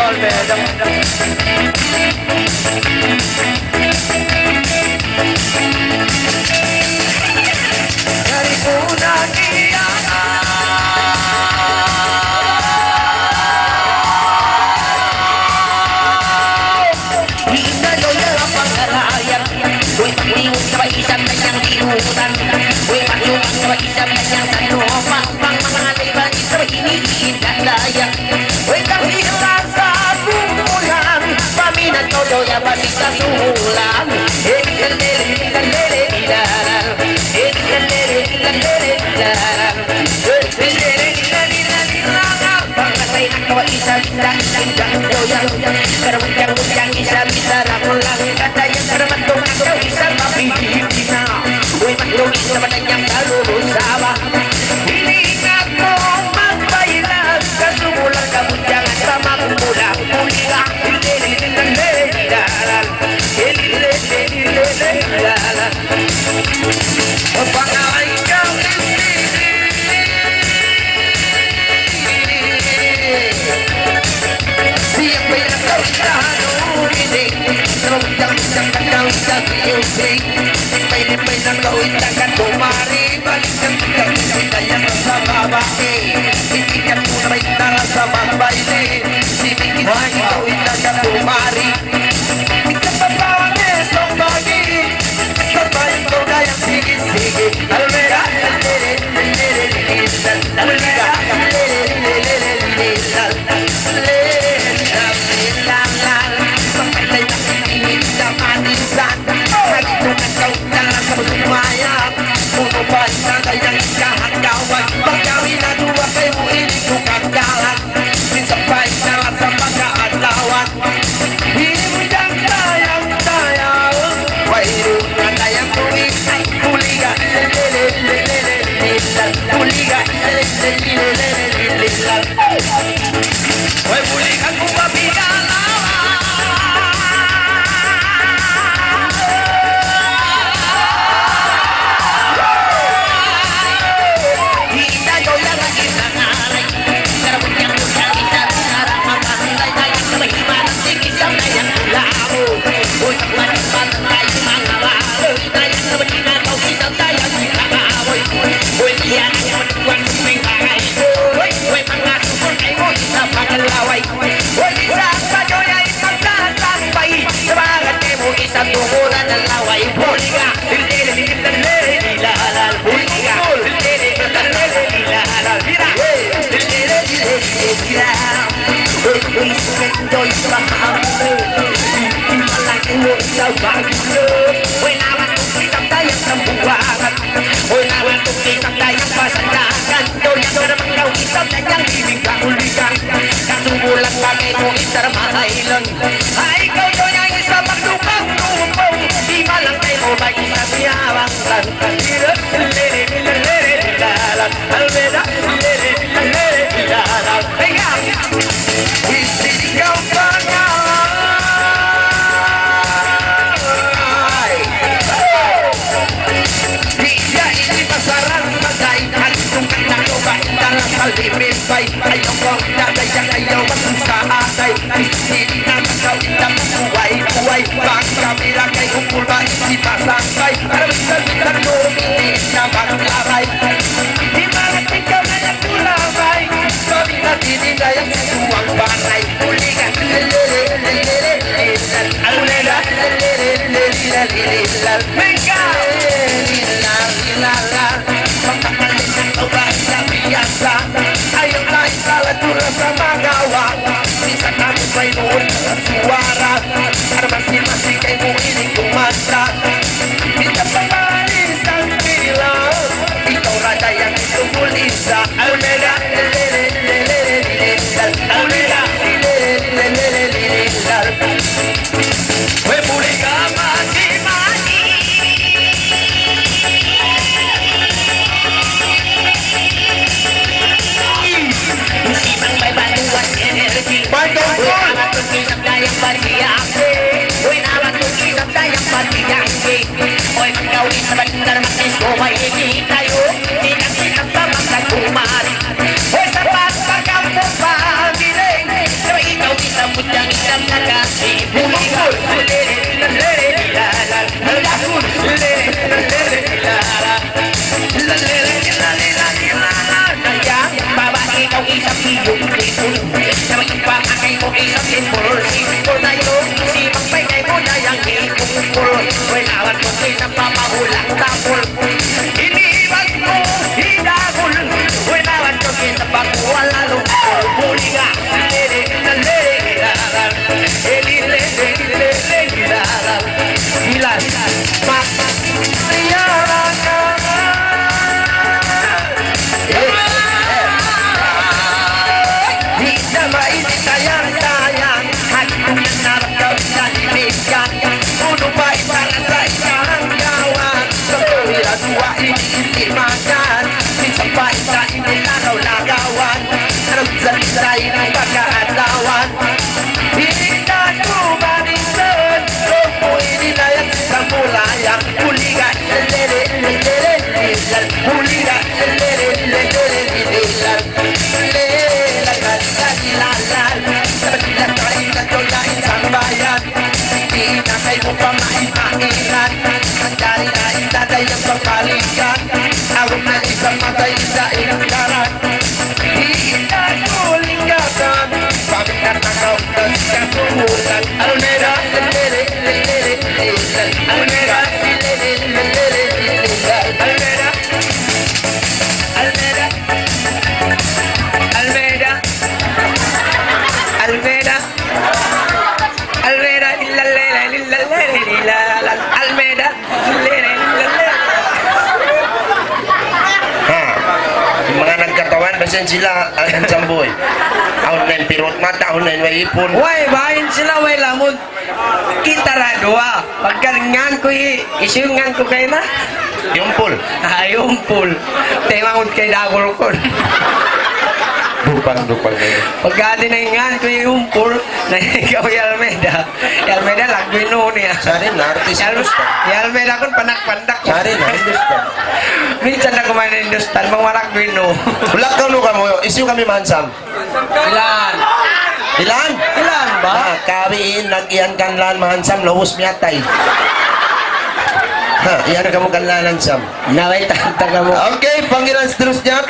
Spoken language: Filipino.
Dari punang isang kanyang dinutan. Uy, pagsukan sa isang kanyang tanopang pang-mangalibang isang hinihiin at layak. Uy, kahila sa bumulan, paminat todo ya balik sa sulan. Karang-karang isa-bisa ramulang katayang karmatong ikaw isang mapihipina. Uy, matulog sa matanyang kalulusawa. Hiling ako magpailag, kasumulang kabutyangan sa magmulang puliga. O pangaway kang siap pinakaw sa hanulinig. Sarong-sarong sa music. May nakawin na ka tumari. Balik ang kayang sa babae. Sisikat mo na may tala sa babae. Sibigit ang nakawin na ka tumari. Ika pa pa ang esong bagi. Sabayin ko na yung sige-sige. Almera, puno pa sa kayang kahagawan. Pagkawin na duwa kayo mo inikukagalan. Minsan pa isalat sa pagkaalawan. Hinimudang tayang wairu na tayang tuwing puliga. Puliga. Wai puliga kung mabigala. Ay, ikaw doon ang isa magdupang-dupong. Di malang kayo mo ba isa siyawang lantan. Almeda, venga, ikaw pa nga. Hindi ini pasaran bagay. Halitong kanalo ba dalang kalimimpay. Ayaw ko nagayang ayaw masusatay. Hindi na magkawin na buhay. Bang kamila kay kumpul ba isi pasangkay. Karamitan mo hindi na maglaray. Di mga ikaw na nagkulabay. Kami na dinigayang suwang baray. Puligan, almeda, venga, pagkakalit ng tawag sa biyasa. Ayaw tayo sa latura sa magawa. Minsan kami may noon sa suwara. Para masin-masin kay mo ining kumasa. Minsan pamalis ang bilang. Ikaw rada yang itungkol isa. Almeda, almeda, we puli ka mati-mati. Musibang may bantuan energy. Uy, amat kong isang dayang bariyake. Uy, amat kong isang dayang bariyake. Uy, magkawin sa bandar makis ko may higit tayo. Tinag-tinag pa magkagumari. Uy, sa pagkakampo pa ang giling. Pero ikaw di sa tayo ng pagkaalawan. Hindi na tumarisan, kung mo ininayat sa mulayan. Huli ka, lelele, lelele, lelele. Huli ka, lelele, lelele, lelele. Lelagan sa ilalan, sa pagkakain na tulain sa bayan. Hindi na kayo pa maimakilan, ang dali na itaday ang pagpalikan. Awag na isang matay sa ilang karan. Iinatulingatan, pagkat nakautas ka sumulan. Almeda, lelele, lelele, lelele. Almeda, lelele, lelele, lelele. Almeda, Almeda, Almeda, Almeda, Almeda, ilalele, ilalele, ilalele. Almeda, lelele, lelele. Ha, yung mga nagkatawan, basin sila ang samboy. Ahon na yung pirot mata, ahon na yung may ipon. Way, bahin sila, way lamon. Kita ra dua. Pagkalingan ko isyungan ko kayo na. Yung pool. Ayong pool. Temangod kay dagol ko. Dupang na yun. Pagka dinahingan ko yung pool, na ikaw yung Almeda. Yung Almeda, lagwino niya. Sari na, artist Yung Almeda kun panak-pandak. Sari na, Hindustan. Minsan na kumain ng Hindustan, mga lagwino. Ulak ka ka mo, isiw kami mansam. Ilan? Ilan? Ilan ba? Kawiin, nag-iyan kanlan mansam, lawos miyatay. Ha, iyan ka mo kanlanan sam. Naway taga mo. Okay, Panginoon Diyos niya,